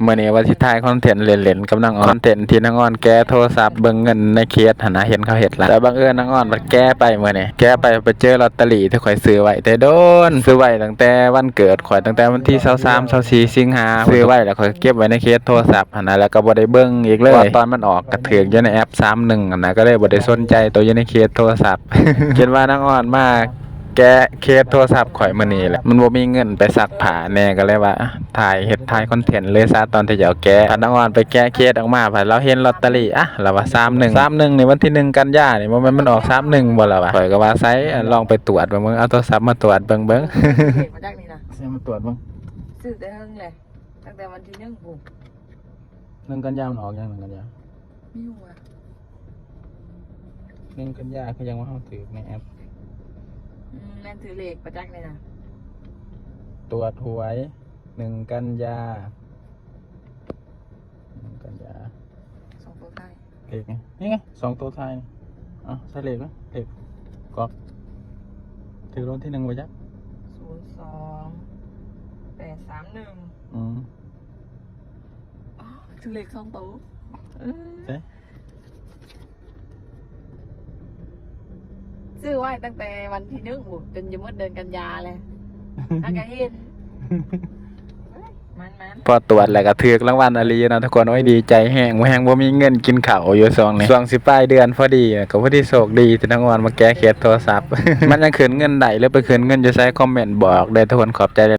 เมื่อนี้ว่าสิถ่ายคอนเทนต์เล่นๆกับนางออนคอนเทนต์ที่นางออนแก้โทรศัพท์เบิ่งเงินในเคสหั่นนะเห็นเขาเฮ็ดละแต่บังเอิญนางออนมันแก้ไปเมื่อนี้แก้ไปเจอลอตเตอรี่ที่ข่อยซื้อไว้แต่โดนซื้อไว้ตั้งแต่วันเกิดข่อยตั้งแต่วันที่23 24สิงหาซื้อไว้แล้วข่อยเก็บไว้ในเคสโทรศัพท์หั่นนะแล้วก็บ่ได้เบิ่งอีกเลยตอนมันออกก็ถูกอยู่ในแอป31หั่นนะก็เลยบ่ได้สนใจตัวอยู่ในเคสโทรศัพท์ คิดว่านางออนมาแกะเคสโทรศัพท์ข่อยมื้อนี้แหละมันบ่มีเงินไปซักผ้าแน่ก็เลยว่าถ่ายคอนเทนต์เลยซะตอนที่จะเอาแกะพนักงานไปแกะเคสออกมาพอเราเห็นลอตเตอรี่อะเราว่า31นี่วันที่1กันยายนนี่บ่แม่นมันออก31บ่ล่ะวะข่อยก็ว่าไสลองไปตรวจเบิ่งเอาโทรศัพท์มาตรวจเบิ่งเด็กมาจากนี่นะ สิมาตรวจเบิ่ง ซื้อแต่เฮิงเลยตั้งแต่วันที่1ปุ๊บ1กันยายนมันออกยัง1กันยายน ไม่รู้อ่ะ1กันยายนคือยังว่าเฮาถือในแอปแม่นถือเลขมาจากนี่นะตรวจหวย1กันยา1กันยาส่งตัวไทยเลขไงนี่ไง2ตัวท้ายนี่ใช่เลขมั้ยเลขกอบถือรางวัลที่1ไว้จัก02-831ถือเลข2ตัวเอ๊ะซื้อไว้ตั้งแต่วันที่1ปุ๊บจนจะหมดเดือนกันยาเลยถ้าก็เห็นมันพอตรวจแล้วก็ถูกรางวัลอลีนะทุกคนโอ้ยดีใจแฮงบ่มีเงินกินข้าวอยู่ช่วงนี้ช่วงสิปลายเดือนพอดีก็พอดีโชคดีที่ทั้งวันมาแก้เคสโทรศัพท์ มันยังคืนเงินได้หรือไปคืนเงินอยู่ไสคอมเมนต์บอกได้ทุกคนขอบใจ